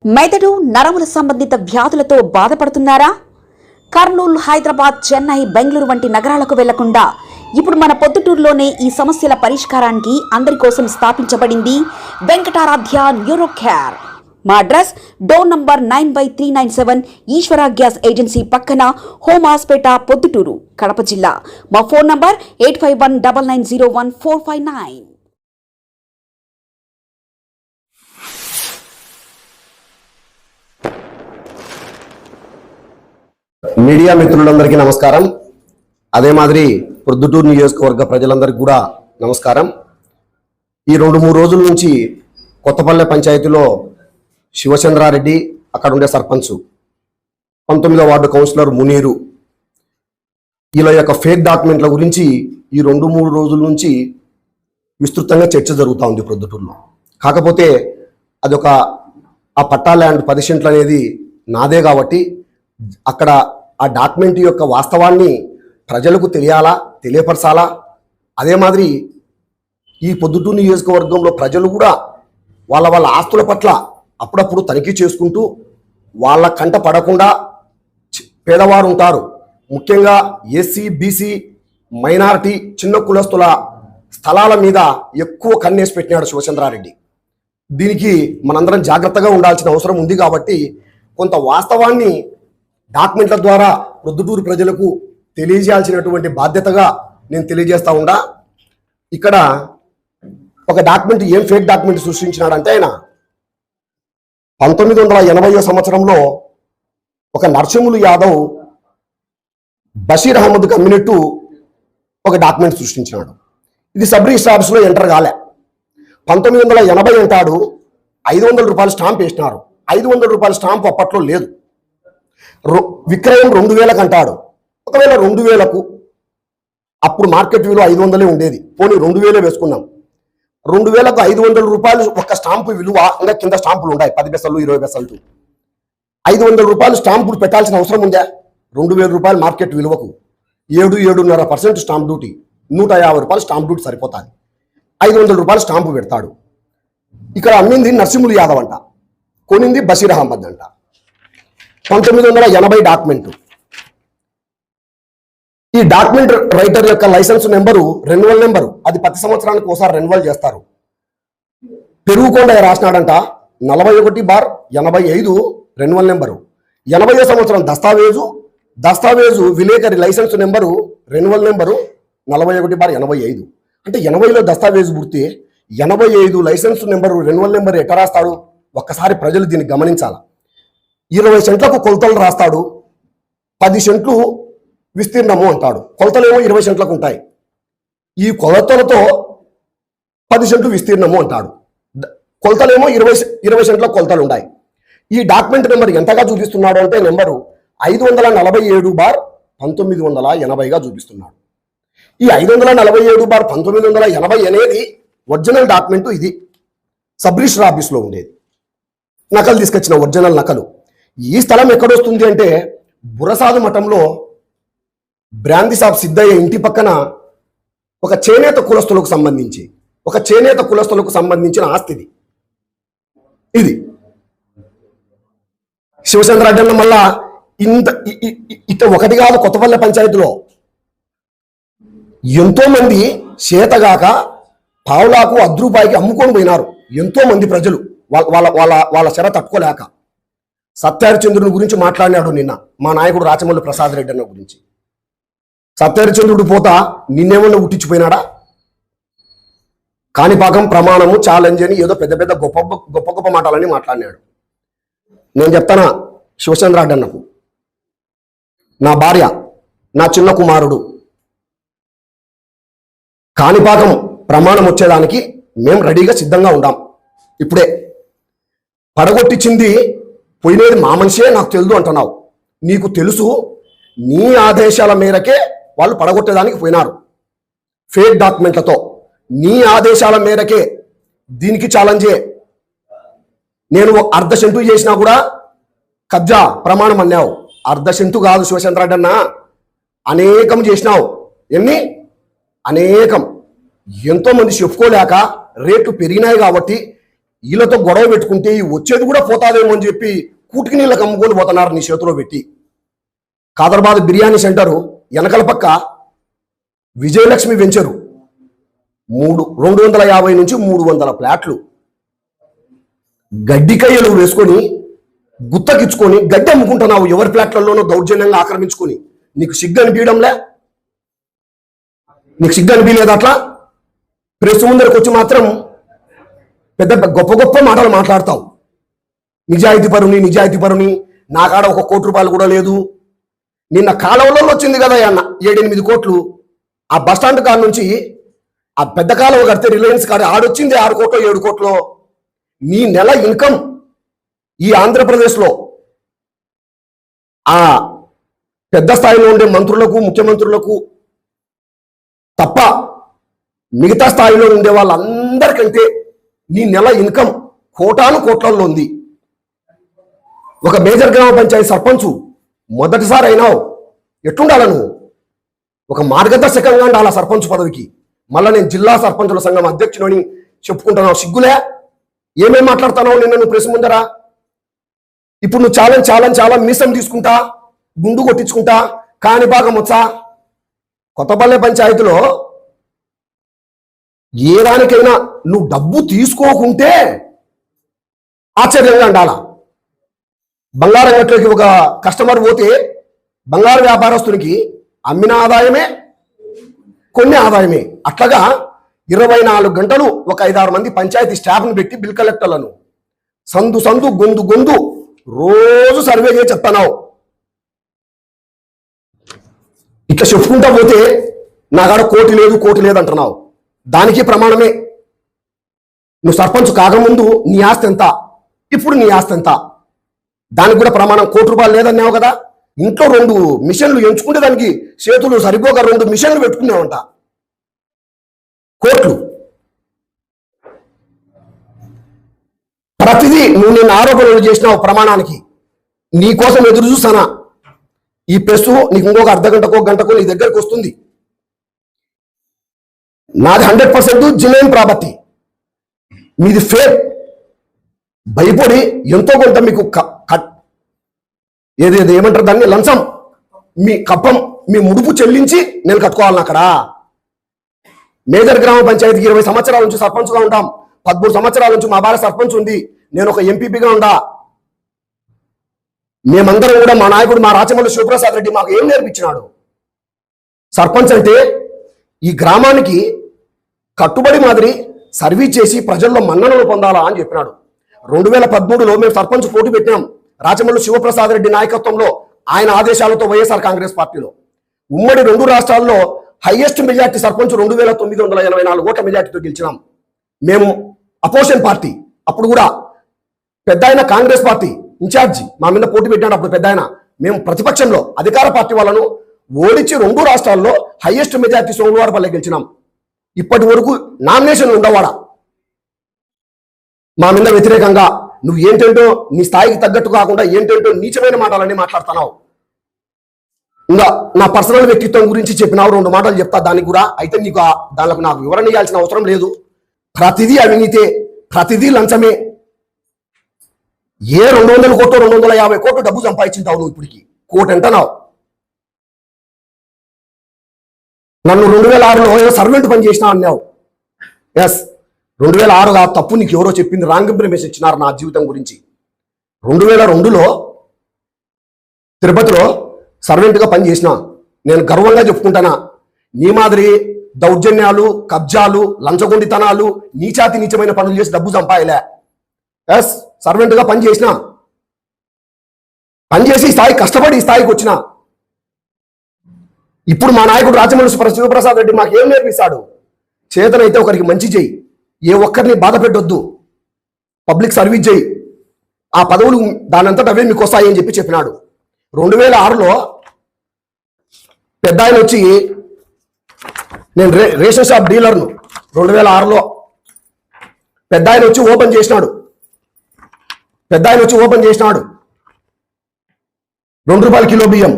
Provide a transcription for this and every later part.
మెదడు నరముల సంబంధిత వ్యాధులతో బాధపడుతున్నారా? కర్నూలు, హైదరాబాద్, చెన్నై, బెంగళూరు వంటి నగరాలకు వెళ్లకుండా ఇప్పుడు మన పొద్దుటూరులోనే ఈ సమస్యల పరిష్కారానికి అందరి కోసం స్థాపించబడింది వెంకటారాధ్య న్యూరో కేర్. మా అడ్రస్ డోర్ నంబర్ 9/397 ఈశ్వర గ్యాస్ ఏజెన్సీ పక్కన, హోమ్ హాస్పేట, పొద్దుటూరు, కడప జిల్లా. మా ఫోన్ నంబర్ 8519901459. మీడియా మిత్రులందరికీ నమస్కారం. అదే మాదిరి ప్రొద్దుటూరు నియోజకవర్గ ప్రజలందరికీ కూడా నమస్కారం. ఈ 2-3 రోజుల నుంచి కొత్తపల్లె పంచాయతీలో శివచంద్రారెడ్డి, అక్కడ ఉండే సర్పంచ్, 19వ వార్డు కౌన్సిలర్ మునీరు, వీళ్ళ యొక్క ఫేక్ డాక్యుమెంట్ల గురించి ఈ 2-3 రోజుల నుంచి విస్తృతంగా చర్చ జరుగుతూ ఉంది ప్రొద్దుటూరులో. కాకపోతే అదొక ఆ పట్టా ల్యాండ్ 10 సెంట్లు అనేది నాదే కాబట్టి అక్కడ ఆ డాక్యుమెంట్ యొక్క వాస్తవాన్ని ప్రజలకు తెలియపరచాలా. అదే మాదిరి ఈ పొద్దుటూరు నియోజకవర్గంలో ప్రజలు కూడా వాళ్ళ ఆస్తుల పట్ల అప్పుడప్పుడు తనిఖీ చేసుకుంటూ వాళ్ళ కంట పడకుండా, పేదవారు ఉంటారు, ముఖ్యంగా ఎస్సీ, బీసీ, మైనారిటీ, చిన్న కులస్తుల స్థలాల మీద ఎక్కువ కన్నేసి పెట్టినాడు శివచంద్రారెడ్డి. దీనికి మనందరం జాగ్రత్తగా ఉండాల్సిన అవసరం ఉంది కాబట్టి కొంత వాస్తవాన్ని డాక్యుమెంట్ల ద్వారా ప్రొద్దుటూరు ప్రజలకు తెలియజేయాల్సినటువంటి బాధ్యతగా నేను తెలియజేస్తా ఉండా. ఇక్కడ ఒక డాక్యుమెంట్, ఏం ఫేక్ డాక్యుమెంట్ సృష్టించినాడంటే, ఆయన 1980వ సంవత్సరంలో ఒక నరసింహులు యాదవ్ బషీర్ అహ్మద్కు అమ్మినట్టు ఒక డాక్యుమెంట్ సృష్టించినాడు. ఇది సబ్ రిజిస్టర్ ఆఫీసులో ఎంటర్ కాలే. 1980 అంటాడు, 500 రూపాయల స్టాంప్ వేసినారు. 500 రూపాయల స్టాంప్ అప్పట్లో లేదు. విక్రయం 2000కు అంటాడు. ఒకవేళ 2000కు అప్పుడు మార్కెట్ విలువ 500 ఉండేది, పోనీ 2000 వేసుకున్నాం. 2000కు 500 రూపాయలు ఒక స్టాంపు విలువ. ఇంకా కింద స్టాంపులు ఉన్నాయి, 10 పైసలు, 20 పైసలు. 500 రూపాయలు స్టాంపులు పెట్టాల్సిన అవసరం ఉందా? 2000 రూపాయలు మార్కెట్ విలువకు 7.5% స్టాంప్ డ్యూటీ, 150 రూపాయలు స్టాంప్ డ్యూటీ సరిపోతుంది. 500 రూపాయలు స్టాంపు పెడతాడు. ఇక్కడ అమ్మింది నరసింహులు యాదవ్ అంట, కొనింది బషీర్ అహ్మద్ అంట. 1980 డాక్యుమెంట్. ఈ డాక్యుమెంట్ రైటర్ యొక్క లైసెన్స్ నెంబరు, రెన్యువల్ నెంబరు, అది 10 సంవత్సరానికి ఒకసారి రెన్యువల్ చేస్తారు. పెరుగుకొండ రాసినాడంట 41/85 రెన్యువల్ నెంబరు. 80వ సంవత్సరం దస్తావేజు విలేకరి లైసెన్స్ నెంబరు, రెన్యువల్ నెంబరు 41/85. అంటే 80లో దస్తావేజు పుడితే 85 లైసెన్స్ నెంబరు, రెన్యువల్ నెంబర్ ఎట్లా రాస్తాడు? ఒక్కసారి ప్రజలు దీన్ని గమనించాలి. 20 సెంట్లకు కొలతలు రాస్తాడు, 10 సెంట్లు విస్తీర్ణము అంటాడు. కొలతలేమో 20 సెంట్లకు ఉంటాయి. ఈ కొలతలతో 10 సెంట్లు విస్తీర్ణము అంటాడు. కొలతలేమో 20 సెంట్లకు కొలతలు ఉన్నాయి. ఈ డాక్యుమెంట్ నెంబర్ ఎంతగా చూపిస్తున్నాడు అంటే, నెంబరు 547/1980గా చూపిస్తున్నాడు. ఈ 547/1980 అనేది ఒరిజినల్ డాక్యుమెంట్. ఇది సబ్ రిజిస్టర్ ఆఫీస్లో ఉండేది, నకలు తీసుకొచ్చిన ఒరిజినల్ నకలు. ఈ స్థలం ఎక్కడొస్తుంది అంటే, బురసాదు మఠంలో బ్రాంతి సాబ్ సిద్ధయ్య ఇంటి పక్కన ఒక చేనేత కులస్తులకు సంబంధించిన ఆస్తిది ఇది. శివచంద్రారెడ్డి అన్న మళ్ళా ఇట ఒకటి కాదు, కొత్తపల్లె పంచాయతీలో ఎంతో మంది చేతగాక పావులాకు 10 రూపాయకి అమ్ముకొని పోయినారు. ఎంతో మంది ప్రజలు వాళ్ళ చెర తట్టుకోలేక. సత్యహరిచంద్రుని గురించి మాట్లాడినాడు నిన్న మా నాయకుడు రాచమల్లి ప్రసాద్ రెడ్డి అన్న గురించి. సత్యహరిచంద్రుడు పోతా నిన్నేమన్నా ఉట్టించిపోయినాడా? కాణిపాకం ప్రమాణము ఛాలెంజ్ అని ఏదో పెద్ద గొప్ప మాటలని మాట్లాడినాడు. నేను చెప్తానా శివచంద్రారెడ్డి అన్నకు, నా భార్య, నా చిన్న కుమారుడు కాణిపాకం ప్రమాణం వచ్చేదానికి మేము రెడీగా సిద్ధంగా ఉండాం. ఇప్పుడే పడగొట్టించింది పోయినది మా మనిషే, నాకు తెలుసు అంటున్నావు. నీకు తెలుసు, నీ ఆదేశాల మేరకే వాళ్ళు పడగొట్టేదానికి పోయినారు ఫేక్ డాక్యుమెంట్లతో. నీ ఆదేశాల మేరకే దీనికి ఛాలెంజే. నేను 1/2 సెంటు చేసినా కూడా కబ్జా ప్రమాణం అన్నావు. 1/2 సెంటు కాదు శివచంద్రారెడ్డి అన్న, అనేకం చేసినావు. ఎన్ని? అనేకం. ఎంతో మంది చెప్పుకోలేక రేట్లు పెరిగినాయి కాబట్టి వీళ్ళతో గొడవ పెట్టుకుంటే వచ్చేది కూడా పోతాదేమో అని చెప్పి కూటికి నీళ్ళకి అమ్ముకొని పోతున్నారు నీ చేతిలో పెట్టి. కాదర్బాద్ బిర్యానీ సెంటరు వెనకల పక్క విజయలక్ష్మి వెంచరు 250 నుంచి 300 ఫ్లాట్లు గడ్డికయ్యలు వేసుకొని గుత్తకిచ్చుకొని గడ్డి అమ్ముకుంటున్నావు ఎవరి ఫ్లాట్లలోనో దౌర్జన్యంగా ఆక్రమించుకొని. నీకు సిగ్గు అనిపించడంలే? నీకు సిగ్గు అనిపించలేదు? అట్లా ప్రెస్ ముందరికి వచ్చి మాత్రం పెద్ద గొప్ప గొప్ప మాటలు మాట్లాడతావు. నిజాయితీ పరుని నా కాడ 1 కోటి రూపాయలు కూడా లేదు. నిన్న కాలువలో వచ్చింది కదా అన్న 7-8 కోట్లు. ఆ బస్టాండ్ కాడ నుంచి ఆ పెద్ద కాలువ కడితే రిలయన్స్ కాడ ఆడొచ్చింది 6 కోట్లు 7 కోట్లు. నీ నెల ఇన్కమ్ ఈ ఆంధ్రప్రదేశ్లో ఆ పెద్ద స్థాయిలో ఉండే మంత్రులకు ముఖ్యమంత్రులకు తప్ప మిగతా స్థాయిలో ఉండే వాళ్ళందరికంటే నీ నెల ఇన్కమ్ కోటాను కోట్లలో ఉంది. ఒక మేజర్ గ్రామ పంచాయతీ సర్పంచ్ మొదటిసారి అయినావు. ఎట్లుండాల నువ్వు? ఒక మార్గదర్శకంగా ఉండాల సర్పంచ్ పదవికి. మళ్ళా నేను జిల్లా సర్పంచుల సంఘం అధ్యక్షుని చెప్పుకుంటున్నావు. సిగ్గులే? ఏమేం మాట్లాడుతున్నావు నిన్న నువ్వు ప్రెస్ ముందరా? ఇప్పుడు నువ్వు చాలా మీసం తీసుకుంటా, గుండు కొట్టించుకుంటా, కాని భాగం వచ్చా. కొత్తపల్లె పంచాయతీలో ఏ దానికైనా నువ్వు డబ్బు తీసుకోకుంటే ఆశ్చర్యంగా ఉండాలా. బంగారం గట్లోకి ఒక కస్టమర్ పోతే బంగారు వ్యాపారస్తునికి అమ్మిన ఆదాయమే కొన్ని ఆదాయమే. అట్లాగా 24 గంటలు ఒక 5-6 మంది పంచాయతీ స్టాఫ్ను పెట్టి బిల్ కలెక్టర్లను సందు గొంతు రోజు సర్వే చేసి చెప్తున్నావు. ఇట్లా చెప్పుకుంటా పోతే నాకాడ కోటి లేదు అంటున్నావు. దానికి ప్రమాణమే నువ్వు సర్పంచ్ కాకముందు నీ ఆస్తి ఎంత, ఇప్పుడు నీ ఆస్తి ఎంత, దానికి కూడా ప్రమాణం 1 కోటి రూపాయలు లేదన్నావు కదా. ఇంట్లో 2 మిషన్లు ఎంచుకుంటే దానికి చేతులు సరిపోక 2 మిషన్లు పెట్టుకున్నావంట. కోట్లు ప్రతిదీ నువ్వు నిన్న ఆరోపణలు చేసినావు ప్రమాణానికి. నీ కోసం ఎదురు చూస్తానా? ఈ ప్రెస్ నీకు ఇంకొక అర్ధగంటకో గంటకో నీ దగ్గరకు వస్తుంది. నాది 100% జెన్యూన్ ప్రాపర్టీ, మీది ఫేక్. భయపడి ఎంతో కొంత మీకు ఏమంటారు దాన్ని, లంచం, మీ కప్పం, మీ ముడుపు చెల్లించి నేను కట్టుకోవాలని. అక్కడ మేజర్ గ్రామ పంచాయతీకి 20 సంవత్సరాల నుంచి సర్పంచ్గా ఉంటాం. 13 సంవత్సరాల నుంచి మా భార్య సర్పంచ్ ఉంది. నేను ఒక ఎంపీపీగా ఉండా. మేమందరం కూడా మా నాయకుడు మా రాచమల్లి శివప్రసాద్ రెడ్డి మాకు ఏం నేర్పించినాడు? సర్పంచ్ అంటే ఈ గ్రామానికి కట్టుబడి మాదిరి సర్వీస్ చేసి ప్రజల్లో మన్ననలు పొందాలా అని చెప్పినాడు. 2013లో మేము సర్పంచ్ పోటీ పెట్టినాం. రాచమల్లి శివప్రసాద్ రెడ్డి నాయకత్వంలో, ఆయన ఆదేశాలతో వైఎస్ఆర్ కాంగ్రెస్ పార్టీలో ఉమ్మడి 2 రాష్ట్రాల్లో హైయెస్ట్ మెజార్టీ సర్పంచ్ 2984 ఓట్ల మెజార్టీతో గెలిచినాం. మేము అపోజిషన్ పార్టీ. అప్పుడు కూడా పెద్ద ఆయన కాంగ్రెస్ పార్టీ ఇన్ఛార్జి మా మీద పోటీ పెట్టినాడు. అప్పుడు పెద్ద ఆయన, మేము ప్రతిపక్షంలో అధికార పార్టీ వాళ్ళను ఓడించి 2 రాష్ట్రాల్లో హైయెస్ట్ మెజార్టీ సోమవారపల్లె గెలిచినాం. ఇప్పటి వరకు నామినేషన్ ఉండవాడా మా మీద వ్యతిరేకంగా. నువ్వు ఏంటంటో నీ స్థాయికి తగ్గట్టు కాకుండా ఏంటంటో నీచమైన మాటలన్నీ మాట్లాడుతున్నావు. ఇంకా నా పర్సనల్ వ్యక్తిత్వం గురించి చెప్పినావు. 2 మాటలు చెప్తా దానికి కూడా. అయితే నీకు దానికి నాకు వివరణ ఇవ్వాల్సిన అవసరం లేదు. ప్రతిదీ అవినీతే, ప్రతిదీ లంచమే. ఏ 200 కోట్లు 250 కోట్లు డబ్బు సంపాదించుంటావు నువ్వు. ఇప్పటికి 1 కోటి అంటున్నావు. నన్ను 2006లో సర్వెంట్ పని చేసినా అన్నావు. ఎస్, 2006 ఆ తప్పు నీకు ఎవరో చెప్పింది, రాంగ్ ఇన్ఫర్మేషన్ ఇచ్చినారు నా జీవితం గురించి. 2002లో తిరుపతిలో సర్వెంట్గా పని చేసిన నేను గర్వంగా చెప్పుకుంటానా. నీ మాదిరి దౌర్జన్యాలు, కబ్జాలు, లంచగొండితనాలు, నీచమైన పనులు చేసి డబ్బు సంపాయలే. ఎస్, సర్వెంట్గా పని చేసిన, పనిచేసి ఈ స్థాయి కష్టపడి ఈ స్థాయికి వచ్చిన. ఇప్పుడు మా నాయకుడు రాచమల్లి శివప్రసాద్ రెడ్డి మాకేం నేర్పిస్తాడు? చేతనైతే ఒకరికి మంచి చేయి, ఏ ఒక్కరిని బాధ పెట్టొద్దు, పబ్లిక్ సర్వీస్ చేయి, ఆ పదవులు దానంతట అవే మీకు వస్తాయి అని చెప్పినాడు. 2006లో పెద్ద ఆయన వచ్చి, నేను రేషన్ షాప్ డీలర్ను, 2006లో పెద్ద ఆయన వచ్చి ఓపెన్ చేసినాడు. ₹2 కిలో బియ్యం.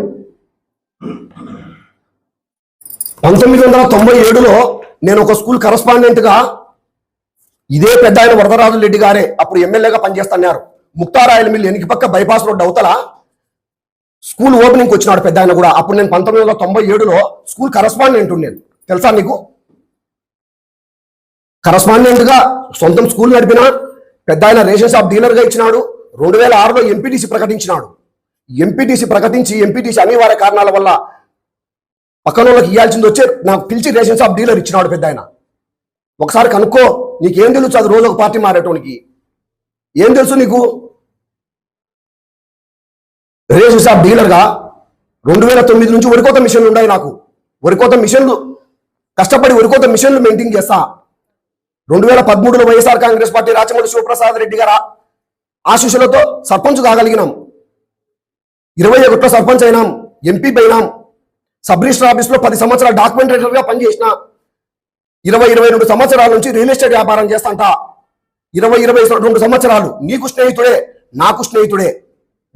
1997లో నేను ఒక స్కూల్ కరస్పాండెంట్గా ఇదే పెద్ద ఆయన వరదరాజు రెడ్డి గారే అప్పుడు ఎమ్మెల్యేగా పనిచేస్తున్నారు. ముక్తారాయల మిల్లు ఎనికి పక్క బైపాస్ రోడ్ అవతల స్కూల్ ఓపెనింగ్ వచ్చినాడు పెద్ద ఆయన కూడా. అప్పుడు నేను 1997లో స్కూల్ కరస్పాండెంట్ నేను, తెలుసా నీకు? కరస్పాండెంట్ గా సొంతం స్కూల్ నడిపిన పెద్ద ఆయన రేషన్ షాప్ డీలర్ గా ఇచ్చినాడు. 2006లో ఎంపీటీసీ ప్రకటించినాడు. ఎంపీటీసీ ప్రకటించి ఎంపీటీసీ అనివార్య కారణాల వల్ల పక్కన వాళ్ళకి ఇవ్వాల్సింది వచ్చే నాకు పిలిచి రేషన్ షాప్ డీలర్ ఇచ్చినాడు పెద్ద ఆయన. ఒకసారి కనుక్కో, నీకేం తెలుసు? అది రోజు ఒక పార్టీ మారేటోనికి ఏం తెలుసు నీకు? రేషన్ షాప్ డీలర్గా 2009 నుంచి వరికోత మిషన్లు ఉన్నాయి నాకు. వరికోత మిషన్లు కష్టపడి వరికోత మిషన్లు మెయింటైన్ చేస్తా. 2013లో వైఎస్ఆర్ కాంగ్రెస్ పార్టీ రాచమల్లి శివప్రసాద్ రెడ్డి గారు ఆశీస్సులతో సర్పంచ్ కాగలిగినాం. 21 సర్పంచ్ అయినాం, ఎంపీ అయినాం. సబ్ రిజిస్టర్ ఆఫీస్లో 10 సంవత్సరాలు డాక్యుమెంటరీగా పనిచేసిన. 22 సంవత్సరాల నుంచి రియల్ ఎస్టేట్ వ్యాపారం చేస్తాంట. 22 సంవత్సరాలు. నీకు స్నేహితుడే, నాకు స్నేహితుడే.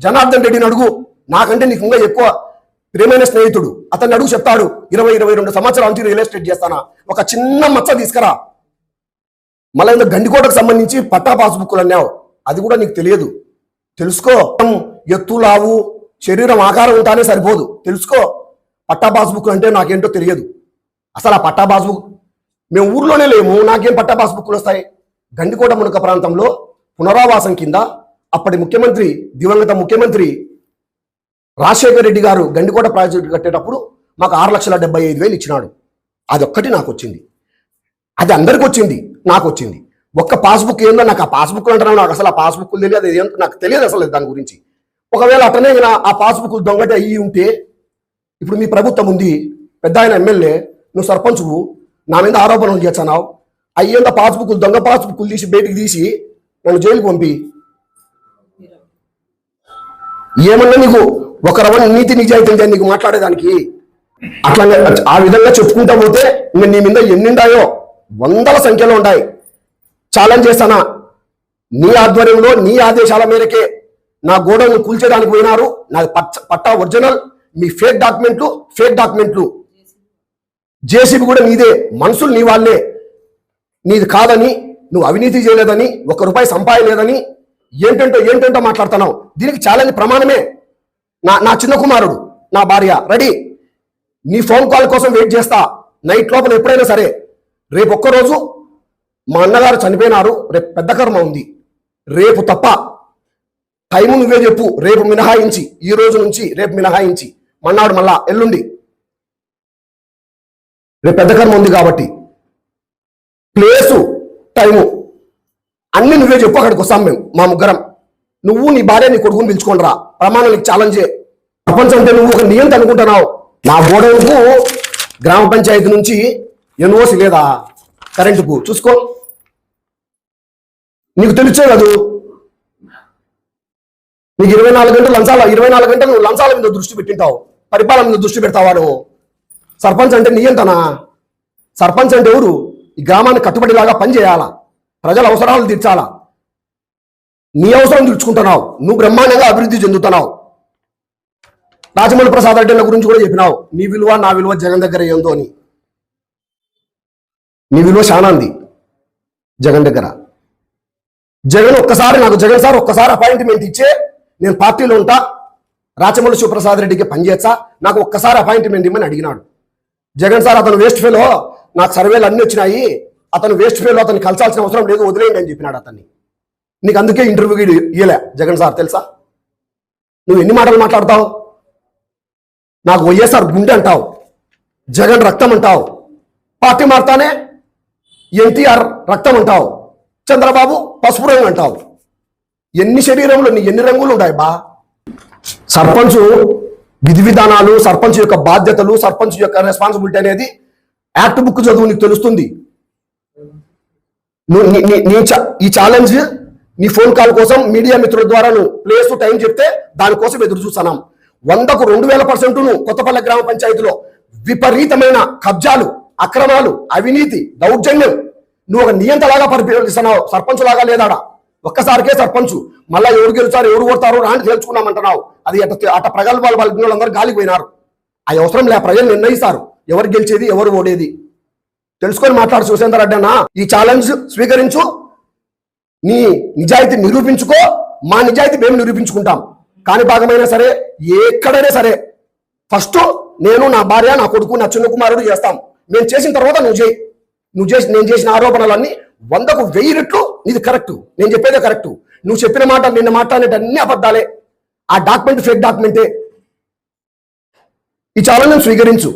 జనార్దన్ రెడ్డిని అడుగు, నాకంటే నీకు ఇంకా ఎక్కువ ప్రియమైన స్నేహితుడు. అతన్ని అడుగు, చెప్తాడు. 22 సంవత్సరాల నుంచి రియల్ ఎస్టేట్ చేస్తానా. ఒక చిన్న మచ్చ తీసుకురా. మళ్ళీ ఇంత గండికోటకు సంబంధించి పట్టా పాస్బుక్లు అన్నావు, అది కూడా నీకు తెలియదు. తెలుసుకో. ఎత్తు లావు శరీరం ఆకారం ఉంటానే సరిపోదు, తెలుసుకో. పట్టా పాస్బుక్లు అంటే నాకేంటో తెలియదు. అసలు ఆ పట్టా పాస్బుక్ మేము ఊర్లోనే లేము, నాకేం పట్టా పాస్బుక్లు వస్తాయి? గండికోట మునక ప్రాంతంలో పునరావాసం కింద అప్పటి ముఖ్యమంత్రి, దివంగత ముఖ్యమంత్రి రాజశేఖర్ రెడ్డి గారు గండికోట ప్రాజెక్టు కట్టేటప్పుడు మాకు 6,75,000 ఇచ్చినాడు. అది ఒక్కటి నాకు వచ్చింది. అది అందరికి వచ్చింది, నాకు వచ్చింది. ఒక్క పాస్బుక్ ఏందో నాకు. ఆ పాస్బుక్ అంటున్నాను, నాకు అసలు ఆ పాస్బుక్ తెలియదు. అది ఏంటో నాకు తెలియదు అసలు దాని గురించి. ఒకవేళ అట్టనే ఆ పాస్బుక్ దొంగటి అయ్యి ఉంటే, ఇప్పుడు మీ ప్రభుత్వం ఉంది, పెద్ద ఆయన ఎమ్మెల్యే, నువ్వు సర్పంచువు, నా మీద ఆరోపణలు చేస్తున్నావు. అయ్యేంత పాస్బుక్లు, దొంగ పాస్బుక్లు తీసి బయటికి తీసి నన్ను జైలుకి పంపి, ఏమన్నా నీకు ఒక రవ్వ నీతి నిజాయితీ ఉంటే నీకు మాట్లాడేదానికి? అట్లా ఆ విధంగా చెప్పుకుంటా పోతే ఇంకా నీ మీద ఎన్నిండాయో వందల సంఖ్యలో ఉన్నాయి. ఛాలెంజ్ చేస్తానా, నీ ఆధ్వర్యంలో నీ ఆదేశాల మేరకే నా గోడను కూల్చేయడానికి పోయినారు. నా పట్టా ఒరిజినల్, మీ ఫేక్ డాక్యుమెంట్లు. జేసీబీ కూడా నీదే, మనుషులు నీ వాళ్ళే. నీది కాదని, నువ్వు అవినీతి చేయలేదని, ₹1 సంపాదలేదని ఏంటంటో మాట్లాడుతున్నావు. దీనికి ఛాలెంజ్ ప్రమాణమే. నా చిన్న కుమారుడు, నా భార్య రెడీ. నీ ఫోన్ కాల్ కోసం వెయిట్ చేస్తా నైట్ లోపల ఎప్పుడైనా సరే. రేపు ఒక్కరోజు మా అన్నగారు చనిపోయినారు, రేపు పెద్ద కర్మ ఉంది. రేపు తప్ప టైము నువ్వే చెప్పు. రేపు మినహాయించి, ఈ రోజు నుంచి రేపు మినహాయించి, మన్నాడు మళ్ళా ఎల్లుండి, రేపు పెద్ద కర్మ ఉంది కాబట్టి ప్లేసు, టైము అన్ని నువ్వే చెప్పు. అక్కడికి వస్తాం మేము, మా ముగ్గురం. నువ్వు, నీ భార్య, నీ కొడుకుని పిలుచుకొని రా. ప్రమాణం నీకు ఛాలెంజే. ప్రపంచం అంటే నువ్వు ఒక నియంత అనుకుంటున్నావు. నా గోడలకు గ్రామ పంచాయతీ నుంచి ఎన్ఓసి లేదా కరెంటుకు, చూసుకో. నీకు తెలిసే కాదు. నీకు 24 గంటలు లంచాల, 24 గంటలు నువ్వు లంచాల మీద దృష్టి పెట్టింటావు, పరిపాలన మీద దృష్టి పెడతావా నువ్వు? సర్పంచ్ అంటే నియంతనా? సర్పంచ్ అంటే ఎవరు? ఈ గ్రామాన్ని కట్టుబడిలాగా పనిచేయాలా, ప్రజల అవసరాలు తీర్చాలా. నీ అవసరం తీర్చుకుంటున్నావు, నువ్వు బ్రహ్మాండంగా అభివృద్ధి చెందుతున్నావు. రాజమౌళి ప్రసాద్ రెడ్డి గురించి కూడా చెప్పినావు, నీ విలువ నా విలువ జగన్ దగ్గర ఏందో అని. నీ విలువ చాలా ఉంది జగన్ దగ్గర. జగన్ సార్ ఒక్కసారి అపాయింట్మెంట్ ఇచ్చే నేను పార్టీలో ఉంటా, రాచమల్లి శివప్రసాద్ రెడ్డికి పనిచేస్తా, నాకు ఒక్కసారి అపాయింట్మెంట్ ఇమ్మని అడిగినాడు. జగన్ సార్ అతను వేస్ట్ ఫెలో, నాకు సర్వేలు అన్ని వచ్చినాయి, అతను వేస్ట్ ఫెలో, అతన్ని కలిసాల్సిన అవసరం లేదు, వదిలేయండి అని చెప్పినాడు అతన్ని. నీకు అందుకే ఇంటర్వ్యూకి ఇయ్యలే జగన్ సార్, తెలుసా? నువ్వు ఎన్ని మాటలు మాట్లాడతావు? నాకు వైఎస్ఆర్ గుండె అంటావు, జగన్ రక్తం అంటావు, పార్టీ మారుతానే ఎన్టీఆర్ రక్తం అంటావు, చంద్రబాబు పసుపు రంగు అంటావు. ఎన్ని శరీరంలో ఎన్ని రంగులు ఉన్నాయి బా? సర్పంచ్ విధి విధానాలు, సర్పంచ్ యొక్క బాధ్యతలు, సర్పంచ్ యొక్క రెస్పాన్సిబిలిటీ అనేది యాక్ట్ బుక్ చదువు, నీకు తెలుస్తుంది. ఈ ఛాలెంజ్ నీ ఫోన్ కాల్ కోసం మీడియా మిత్రుల ద్వారా నువ్వు ప్లేస్ టైం చెప్తే దానికోసం ఎదురు చూస్తున్నాం. 100కు 2000% నువ్వు కొత్తపల్లె గ్రామ పంచాయతీలో విపరీతమైన కబ్జాలు, అక్రమాలు, అవినీతి, దౌర్జన్యం, నువ్వు ఒక నియంతలాగా పరిపాలిస్తున్నావు. సర్పంచ్ లాగా లేదాడా? ఒక్కసారికే సర్పంచ్, మళ్ళా ఎవరు గెలుస్తారు ఎవరు ఓడతారు రాని తెలుసుకున్నామంటున్నావు. అది అట ప్రగల్భాలు వాళ్ళందరూ గాలికి పోయినారు. అది అవసరం లే, ప్రజలు నిర్ణయిస్తారు ఎవరు గెలిచేది ఎవరు ఓడేది. తెలుసుకొని మాట్లాడు సుశేందర్ రెడ్డి అన్న. ఈ ఛాలెంజ్ స్వీకరించు. నీ నిజాయితీ నిరూపించుకో, మా నిజాయితీ మేము నిరూపించుకుంటాం. కాని భాగమైనా సరే, ఎక్కడైనా సరే ఫస్ట్ నేను, నా భార్య, నా కొడుకు, నా చిన్న కుమారుడు చేస్తాం. మేము చేసిన తర్వాత నేను చేసిన ఆరోపణలన్నీ 100కు 1000 రెట్లు ఇది కరెక్ట్. నేను చెప్పేదే కరెక్ట్. నువ్వు చెప్పిన మాట, నిన్న మాట్లాడేట అన్ని అబద్ధాలే. ఆ డాక్యుమెంట్ ఫేక్ డాక్యుమెంటే. ఈ ఛాలెంజ్ స్వీకరించు.